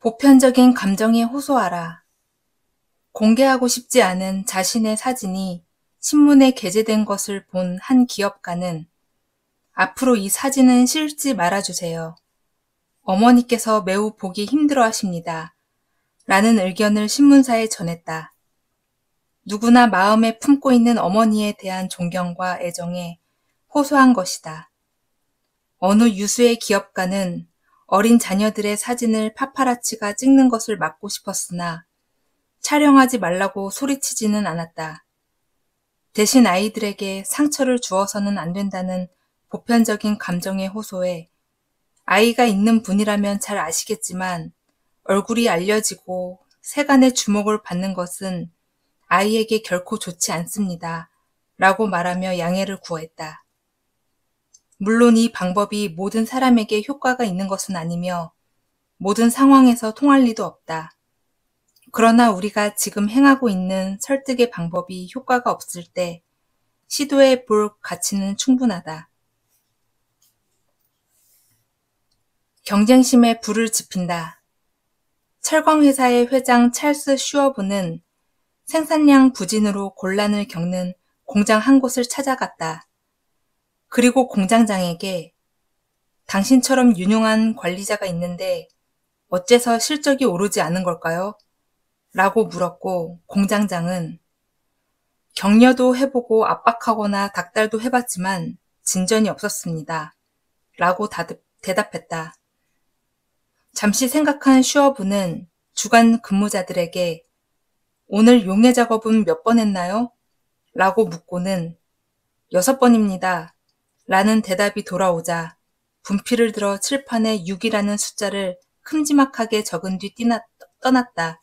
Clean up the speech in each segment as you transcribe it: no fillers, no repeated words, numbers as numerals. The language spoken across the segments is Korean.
보편적인 감정에 호소하라. 공개하고 싶지 않은 자신의 사진이 신문에 게재된 것을 본 한 기업가는 앞으로 이 사진은 실지 말아주세요. 어머니께서 매우 보기 힘들어 하십니다. 라는 의견을 신문사에 전했다. 누구나 마음에 품고 있는 어머니에 대한 존경과 애정에 호소한 것이다. 어느 유수의 기업가는 어린 자녀들의 사진을 파파라치가 찍는 것을 막고 싶었으나 촬영하지 말라고 소리치지는 않았다. 대신 아이들에게 상처를 주어서는 안 된다는 보편적인 감정의 호소에 아이가 있는 분이라면 잘 아시겠지만 얼굴이 알려지고 세간의 주목을 받는 것은 아이에게 결코 좋지 않습니다. 라고 말하며 양해를 구했다. 물론 이 방법이 모든 사람에게 효과가 있는 것은 아니며 모든 상황에서 통할 리도 없다. 그러나 우리가 지금 행하고 있는 설득의 방법이 효과가 없을 때 시도해 볼 가치는 충분하다. 경쟁심에 불을 지핀다. 철강회사의 회장 찰스 슈어브는 생산량 부진으로 곤란을 겪는 공장 한 곳을 찾아갔다. 그리고 공장장에게 당신처럼 유능한 관리자가 있는데 어째서 실적이 오르지 않은 걸까요? 라고 물었고 공장장은 격려도 해보고 압박하거나 닥달도 해봤지만 진전이 없었습니다. 라고 대답했다. 잠시 생각한 슈어브는 주간 근무자들에게 오늘 용해 작업은 몇 번 했나요? 라고 묻고는 6번입니다. 라는 대답이 돌아오자 분필을 들어 칠판에 6이라는 숫자를 큼지막하게 적은 뒤 떠났다.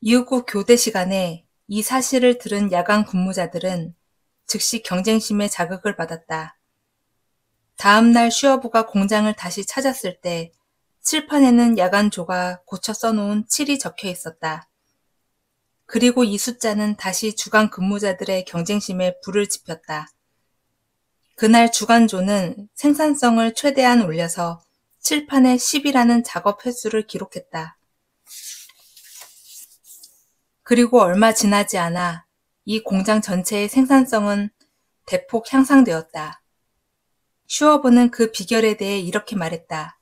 이윽고 교대 시간에 이 사실을 들은 야간 근무자들은 즉시 경쟁심에 자극을 받았다. 다음 날 슈어브가 공장을 다시 찾았을 때 칠판에는 야간조가 고쳐 써놓은 7이 적혀 있었다. 그리고 이 숫자는 다시 주간 근무자들의 경쟁심에 불을 지폈다. 그날 주간조는 생산성을 최대한 올려서 칠판에 10이라는 작업 횟수를 기록했다. 그리고 얼마 지나지 않아 이 공장 전체의 생산성은 대폭 향상되었다. 슈어브는 그 비결에 대해 이렇게 말했다.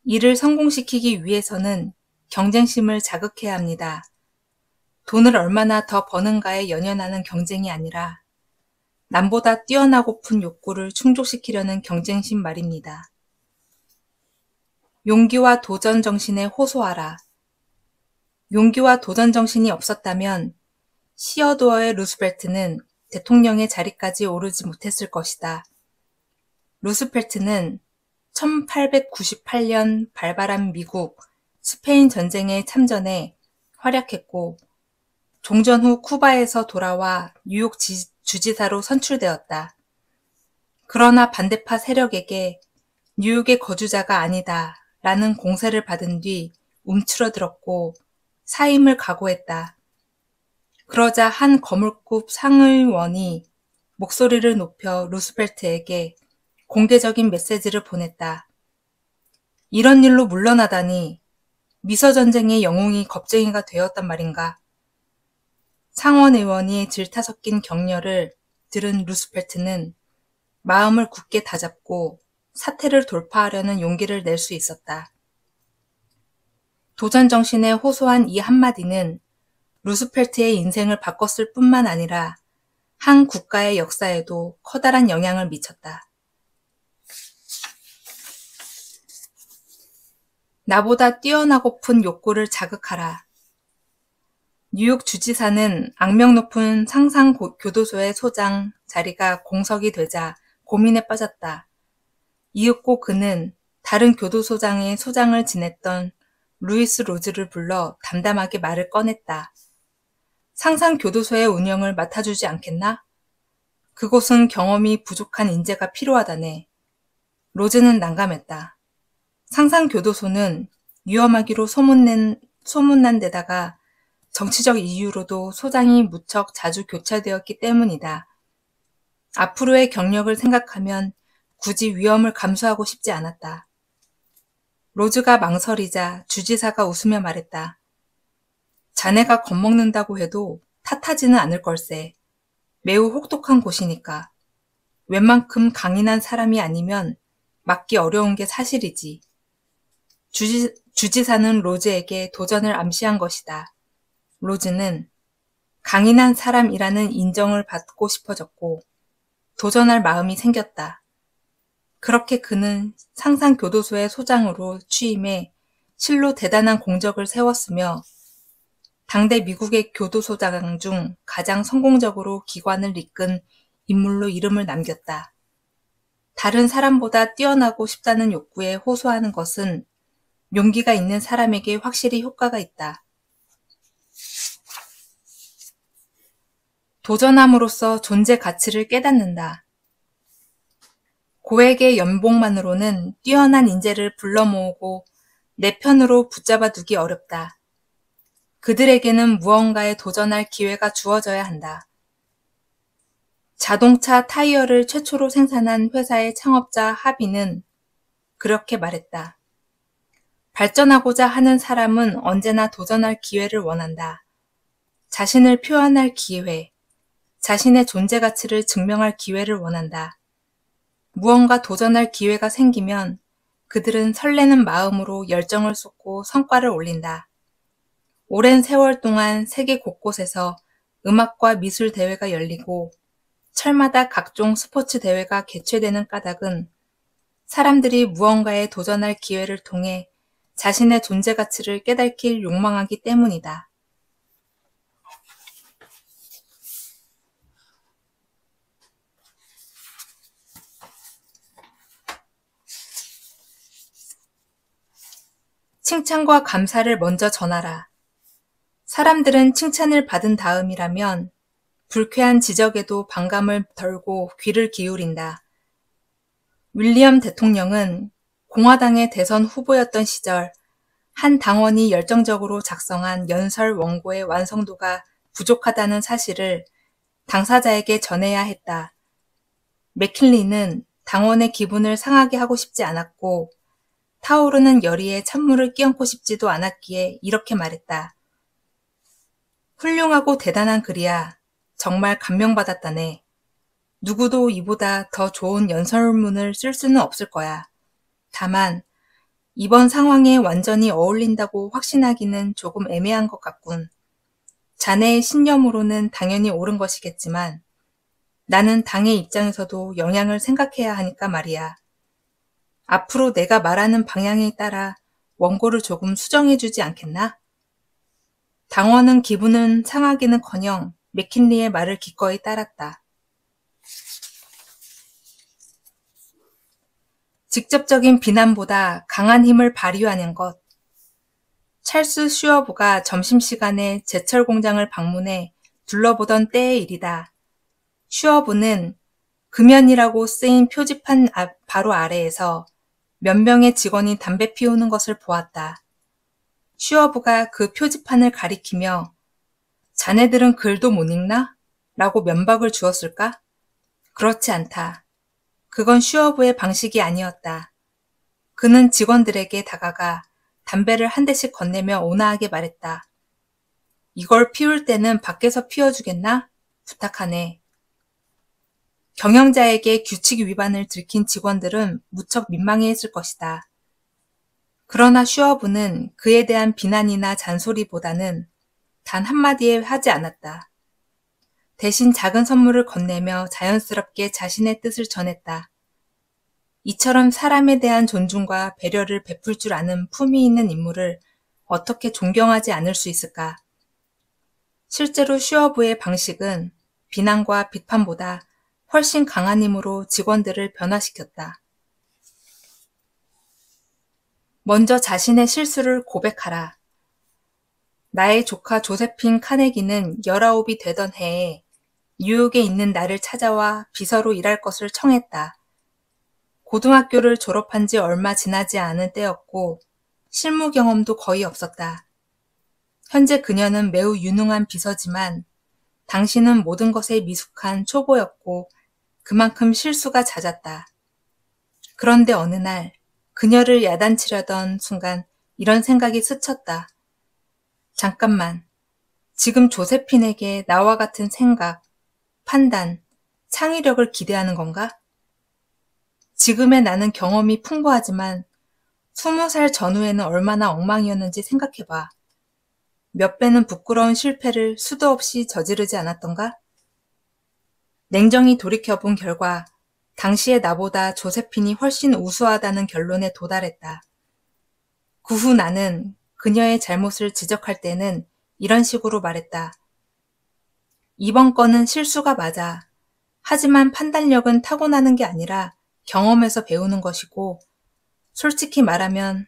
이를 성공시키기 위해서는 경쟁심을 자극해야 합니다. 돈을 얼마나 더 버는가에 연연하는 경쟁이 아니라 남보다 뛰어나고픈 욕구를 충족시키려는 경쟁심 말입니다. 용기와 도전 정신에 호소하라. 용기와 도전 정신이 없었다면 시어도어의 루스벨트는 대통령의 자리까지 오르지 못했을 것이다. 루스펠트는 1898년 발발한 미국, 스페인 전쟁에 참전해 활약했고 종전 후 쿠바에서 돌아와 뉴욕 주지사로 선출되었다. 그러나 반대파 세력에게 뉴욕의 거주자가 아니다 라는 공세를 받은 뒤 움츠러들었고 사임을 각오했다. 그러자 한 거물급 상의원이 목소리를 높여 루스펠트에게 공개적인 메시지를 보냈다. 이런 일로 물러나다니 미서전쟁의 영웅이 겁쟁이가 되었단 말인가. 상원의원이 질타 섞인 격려를 들은 루스펠트는 마음을 굳게 다잡고 사태를 돌파하려는 용기를 낼 수 있었다. 도전 정신에 호소한 이 한마디는 루스펠트의 인생을 바꿨을 뿐만 아니라 한 국가의 역사에도 커다란 영향을 미쳤다. 나보다 뛰어나고픈 욕구를 자극하라. 뉴욕 주지사는 악명 높은 상상교도소의 소장 자리가 공석이 되자 고민에 빠졌다. 이윽고 그는 다른 교도소장의 소장을 지냈던 루이스 로즈를 불러 담담하게 말을 꺼냈다. 상상교도소의 운영을 맡아주지 않겠나? 그곳은 경험이 부족한 인재가 필요하다네. 로즈는 난감했다. 상상교도소는 위험하기로 소문난 데다가 정치적 이유로도 소장이 무척 자주 교체되었기 때문이다. 앞으로의 경력을 생각하면 굳이 위험을 감수하고 싶지 않았다. 로즈가 망설이자 주지사가 웃으며 말했다. 자네가 겁먹는다고 해도 탓하지는 않을 걸세. 매우 혹독한 곳이니까. 웬만큼 강인한 사람이 아니면 막기 어려운 게 사실이지. 주지사는 로즈에게 도전을 암시한 것이다. 로즈는 강인한 사람이라는 인정을 받고 싶어졌고 도전할 마음이 생겼다. 그렇게 그는 상상교도소의 소장으로 취임해 실로 대단한 공적을 세웠으며 당대 미국의 교도소장 중 가장 성공적으로 기관을 이끈 인물로 이름을 남겼다. 다른 사람보다 뛰어나고 싶다는 욕구에 호소하는 것은 용기가 있는 사람에게 확실히 효과가 있다. 도전함으로써 존재 가치를 깨닫는다. 고액의 연봉만으로는 뛰어난 인재를 불러 모으고 내 편으로 붙잡아 두기 어렵다. 그들에게는 무언가에 도전할 기회가 주어져야 한다. 자동차 타이어를 최초로 생산한 회사의 창업자 하비는 그렇게 말했다. 발전하고자 하는 사람은 언제나 도전할 기회를 원한다. 자신을 표현할 기회, 자신의 존재 가치를 증명할 기회를 원한다. 무언가 도전할 기회가 생기면 그들은 설레는 마음으로 열정을 쏟고 성과를 올린다. 오랜 세월 동안 세계 곳곳에서 음악과 미술 대회가 열리고 철마다 각종 스포츠 대회가 개최되는 까닭은 사람들이 무언가에 도전할 기회를 통해 자신의 존재 가치를 깨닫길 욕망하기 때문이다. 칭찬과 감사를 먼저 전하라. 사람들은 칭찬을 받은 다음이라면 불쾌한 지적에도 반감을 덜고 귀를 기울인다. 윌리엄 대통령은 공화당의 대선 후보였던 시절 한 당원이 열정적으로 작성한 연설 원고의 완성도가 부족하다는 사실을 당사자에게 전해야 했다. 맥킨리는 당원의 기분을 상하게 하고 싶지 않았고 타오르는 열의에 찬물을 끼얹고 싶지도 않았기에 이렇게 말했다. 훌륭하고 대단한 글이야. 정말 감명받았다네. 누구도 이보다 더 좋은 연설문을 쓸 수는 없을 거야. 다만 이번 상황에 완전히 어울린다고 확신하기는 조금 애매한 것 같군. 자네의 신념으로는 당연히 옳은 것이겠지만 나는 당의 입장에서도 영향을 생각해야 하니까 말이야. 앞으로 내가 말하는 방향에 따라 원고를 조금 수정해주지 않겠나? 당원은 기분은 상하기는커녕 맥킨리의 말을 기꺼이 따랐다. 직접적인 비난보다 강한 힘을 발휘하는 것. 찰스 슈어브가 점심시간에 제철 공장을 방문해 둘러보던 때의 일이다. 슈어브는 금연이라고 쓰인 표지판 바로 아래에서 몇 명의 직원이 담배 피우는 것을 보았다. 슈어브가 그 표지판을 가리키며 자네들은 글도 못 읽나? 라고 면박을 주었을까? 그렇지 않다. 그건 슈어브의 방식이 아니었다. 그는 직원들에게 다가가 담배를 한 대씩 건네며 온화하게 말했다. 이걸 피울 때는 밖에서 피워주겠나? 부탁하네. 경영자에게 규칙 위반을 들킨 직원들은 무척 민망해했을 것이다. 그러나 슈어브는 그에 대한 비난이나 잔소리보다는 단 한마디에 하지 않았다. 대신 작은 선물을 건네며 자연스럽게 자신의 뜻을 전했다. 이처럼 사람에 대한 존중과 배려를 베풀 줄 아는 품위 있는 인물을 어떻게 존경하지 않을 수 있을까? 실제로 슈어브의 방식은 비난과 비판보다 훨씬 강한 힘으로 직원들을 변화시켰다. 먼저 자신의 실수를 고백하라. 나의 조카 조세핀 카네기는 19이 되던 해에 뉴욕에 있는 나를 찾아와 비서로 일할 것을 청했다. 고등학교를 졸업한 지 얼마 지나지 않은 때였고 실무 경험도 거의 없었다. 현재 그녀는 매우 유능한 비서지만 당신은 모든 것에 미숙한 초보였고 그만큼 실수가 잦았다. 그런데 어느 날 그녀를 야단치려던 순간 이런 생각이 스쳤다. 잠깐만. 지금 조세핀에게 나와 같은 생각, 판단, 창의력을 기대하는 건가? 지금의 나는 경험이 풍부하지만 20살 전후에는 얼마나 엉망이었는지 생각해봐. 몇 배는 부끄러운 실패를 수도 없이 저지르지 않았던가? 냉정히 돌이켜본 결과 당시의 나보다 조세핀이 훨씬 우수하다는 결론에 도달했다. 그 후 나는 그녀의 잘못을 지적할 때는 이런 식으로 말했다. 이번 건은 실수가 맞아. 하지만 판단력은 타고나는 게 아니라 경험에서 배우는 것이고, 솔직히 말하면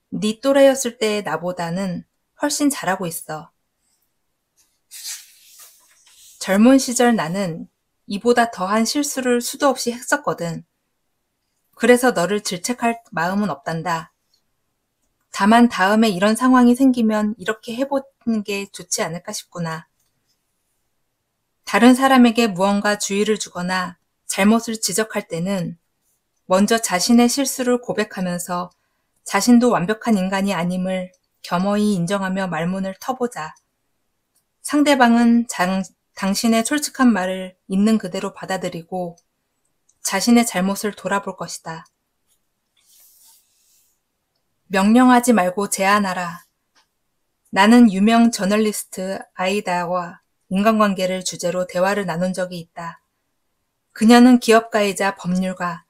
네 또래였을 때의 나보다는 훨씬 잘하고 있어. 젊은 시절 나는 이보다 더한 실수를 수도 없이 했었거든. 그래서 너를 질책할 마음은 없단다. 다만 다음에 이런 상황이 생기면 이렇게 해보는 게 좋지 않을까 싶구나. 다른 사람에게 무언가 주의를 주거나 잘못을 지적할 때는 먼저 자신의 실수를 고백하면서 자신도 완벽한 인간이 아님을 겸허히 인정하며 말문을 터보자. 상대방은 당신의 솔직한 말을 있는 그대로 받아들이고 자신의 잘못을 돌아볼 것이다. 명령하지 말고 제안하라. 나는 유명 저널리스트 아이다와 인간관계를 주제로 대화를 나눈 적이 있다. 그녀는 기업가이자 법률가,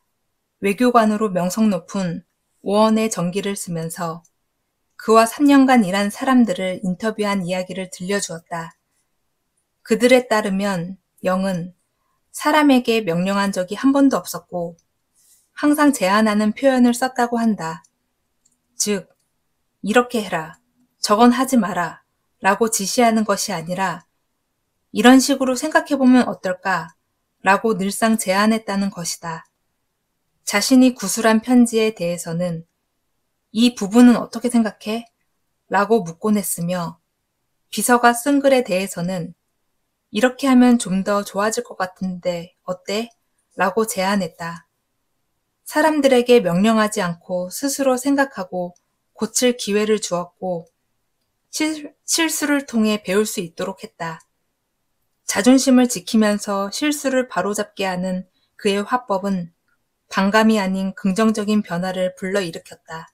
외교관으로 명성 높은 오원의 전기를 쓰면서 그와 3년간 일한 사람들을 인터뷰한 이야기를 들려주었다. 그들에 따르면 영은 사람에게 명령한 적이 한 번도 없었고 항상 제안하는 표현을 썼다고 한다. 즉, 이렇게 해라, 저건 하지 마라 라고 지시하는 것이 아니라 이런 식으로 생각해보면 어떨까 라고 늘상 제안했다는 것이다. 자신이 구술한 편지에 대해서는 이 부분은 어떻게 생각해? 라고 묻곤 했으며 비서가 쓴 글에 대해서는 이렇게 하면 좀 더 좋아질 것 같은데 어때? 라고 제안했다. 사람들에게 명령하지 않고 스스로 생각하고 고칠 기회를 주었고 실수를 통해 배울 수 있도록 했다. 자존심을 지키면서 실수를 바로잡게 하는 그의 화법은 반감이 아닌 긍정적인 변화를 불러일으켰다.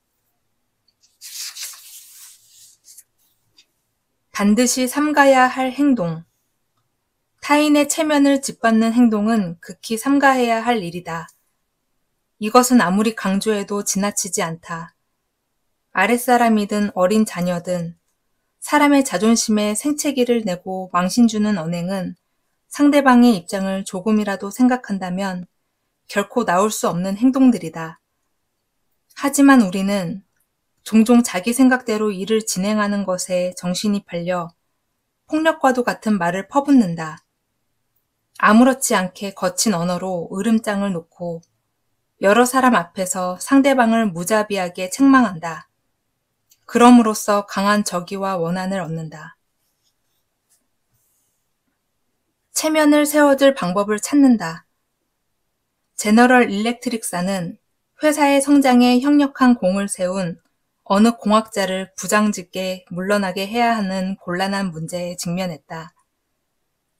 반드시 삼가야 할 행동. 타인의 체면을 짓밟는 행동은 극히 삼가해야 할 일이다. 이것은 아무리 강조해도 지나치지 않다. 아랫사람이든 어린 자녀든 사람의 자존심에 생채기를 내고 망신 주는 언행은 상대방의 입장을 조금이라도 생각한다면 결코 나올 수 없는 행동들이다. 하지만 우리는 종종 자기 생각대로 일을 진행하는 것에 정신이 팔려 폭력과도 같은 말을 퍼붓는다. 아무렇지 않게 거친 언어로 으름장을 놓고 여러 사람 앞에서 상대방을 무자비하게 책망한다. 그럼으로써 강한 적의와 원한을 얻는다. 체면을 세워줄 방법을 찾는다. 제너럴 일렉트릭사는 회사의 성장에 협력한 공을 세운 어느 공학자를 부장직에 물러나게 해야 하는 곤란한 문제에 직면했다.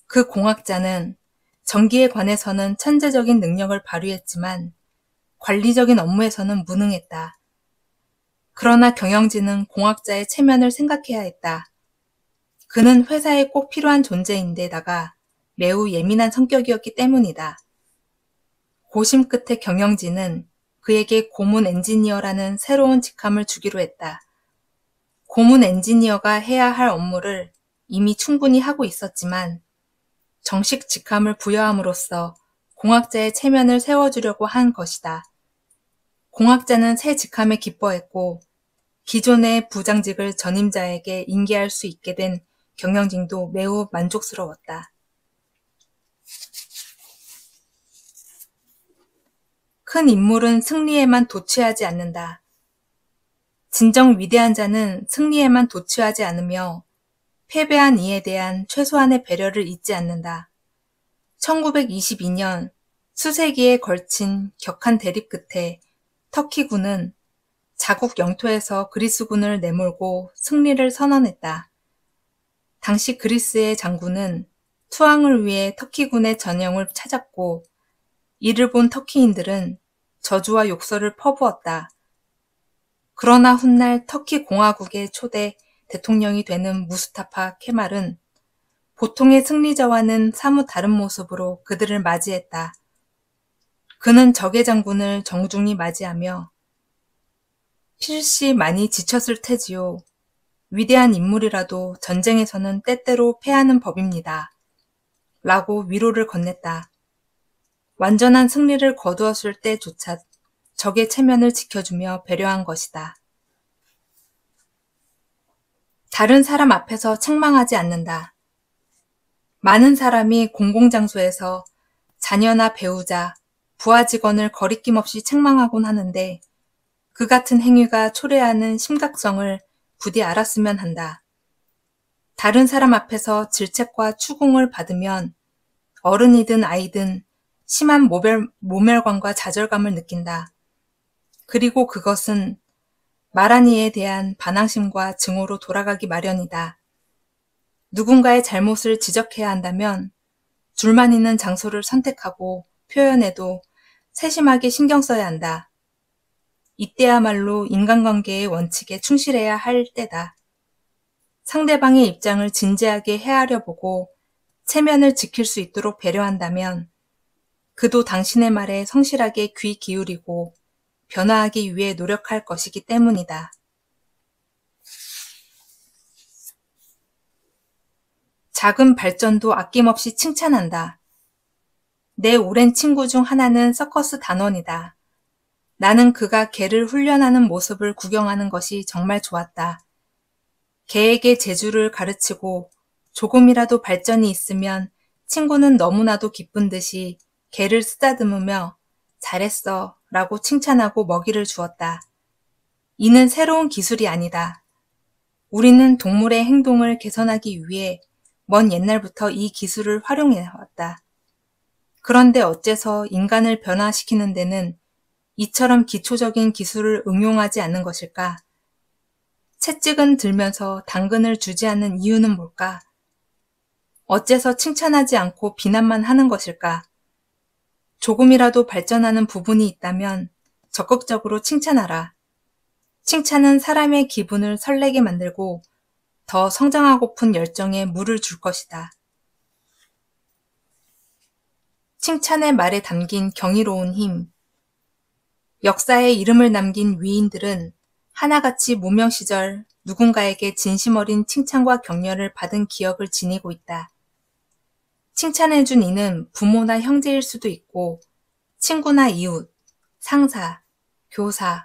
그 공학자는 전기에 관해서는 천재적인 능력을 발휘했지만 관리적인 업무에서는 무능했다. 그러나 경영진은 공학자의 체면을 생각해야 했다. 그는 회사에 꼭 필요한 존재인데다가 매우 예민한 성격이었기 때문이다. 고심 끝에 경영진은 그에게 고문 엔지니어라는 새로운 직함을 주기로 했다. 고문 엔지니어가 해야 할 업무를 이미 충분히 하고 있었지만 정식 직함을 부여함으로써 공학자의 체면을 세워주려고 한 것이다. 공학자는 새 직함에 기뻐했고 기존의 부장직을 전임자에게 인계할 수 있게 된 경영진도 매우 만족스러웠다. 큰 인물은 승리에만 도취하지 않는다. 진정 위대한 자는 승리에만 도취하지 않으며 패배한 이에 대한 최소한의 배려를 잊지 않는다. 1922년 수세기에 걸친 격한 대립 끝에 터키군은 자국 영토에서 그리스군을 내몰고 승리를 선언했다. 당시 그리스의 장군은 투항을 위해 터키군의 전형을 찾았고 이를 본 터키인들은 저주와 욕설을 퍼부었다. 그러나 훗날 터키 공화국의 초대 대통령이 되는 무스타파 케말은 보통의 승리자와는 사뭇 다른 모습으로 그들을 맞이했다. 그는 적의 장군을 정중히 맞이하며 필시 많이 지쳤을 테지요. 위대한 인물이라도 전쟁에서는 때때로 패하는 법입니다. 라고 위로를 건넸다. 완전한 승리를 거두었을 때조차 적의 체면을 지켜주며 배려한 것이다. 다른 사람 앞에서 책망하지 않는다. 많은 사람이 공공장소에서 자녀나 배우자, 부하 직원을 거리낌 없이 책망하곤 하는데 그 같은 행위가 초래하는 심각성을 부디 알았으면 한다. 다른 사람 앞에서 질책과 추궁을 받으면 어른이든 아이든 심한 모멸감과 좌절감을 느낀다. 그리고 그것은 말한 이에 대한 반항심과 증오로 돌아가기 마련이다. 누군가의 잘못을 지적해야 한다면 둘만 있는 장소를 선택하고 표현해도 세심하게 신경 써야 한다. 이때야말로 인간관계의 원칙에 충실해야 할 때다. 상대방의 입장을 진지하게 헤아려 보고 체면을 지킬 수 있도록 배려한다면 그도 당신의 말에 성실하게 귀 기울이고 변화하기 위해 노력할 것이기 때문이다. 작은 발전도 아낌없이 칭찬한다. 내 오랜 친구 중 하나는 서커스 단원이다. 나는 그가 개를 훈련하는 모습을 구경하는 것이 정말 좋았다. 개에게 재주를 가르치고 조금이라도 발전이 있으면 친구는 너무나도 기쁜 듯이 개를 쓰다듬으며 잘했어 라고 칭찬하고 먹이를 주었다. 이는 새로운 기술이 아니다. 우리는 동물의 행동을 개선하기 위해 먼 옛날부터 이 기술을 활용해왔다. 그런데 어째서 인간을 변화시키는 데는 이처럼 기초적인 기술을 응용하지 않는 것일까? 채찍은 들면서 당근을 주지 않는 이유는 뭘까? 어째서 칭찬하지 않고 비난만 하는 것일까? 조금이라도 발전하는 부분이 있다면 적극적으로 칭찬하라. 칭찬은 사람의 기분을 설레게 만들고 더 성장하고픈 열정에 물을 줄 것이다. 칭찬의 말에 담긴 경이로운 힘. 역사에 이름을 남긴 위인들은 하나같이 무명 시절 누군가에게 진심 어린 칭찬과 격려를 받은 기억을 지니고 있다. 칭찬해준 이는 부모나 형제일 수도 있고 친구나 이웃, 상사, 교사,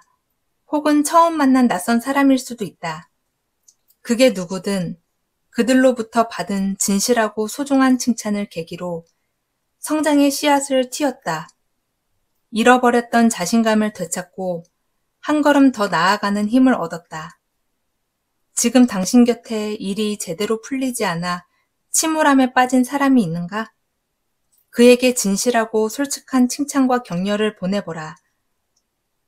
혹은 처음 만난 낯선 사람일 수도 있다. 그게 누구든 그들로부터 받은 진실하고 소중한 칭찬을 계기로 성장의 씨앗을 틔웠다. 잃어버렸던 자신감을 되찾고 한 걸음 더 나아가는 힘을 얻었다. 지금 당신 곁에 일이 제대로 풀리지 않아 침울함에 빠진 사람이 있는가? 그에게 진실하고 솔직한 칭찬과 격려를 보내보라.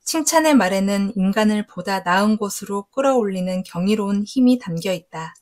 칭찬의 말에는 인간을 보다 나은 곳으로 끌어올리는 경이로운 힘이 담겨 있다.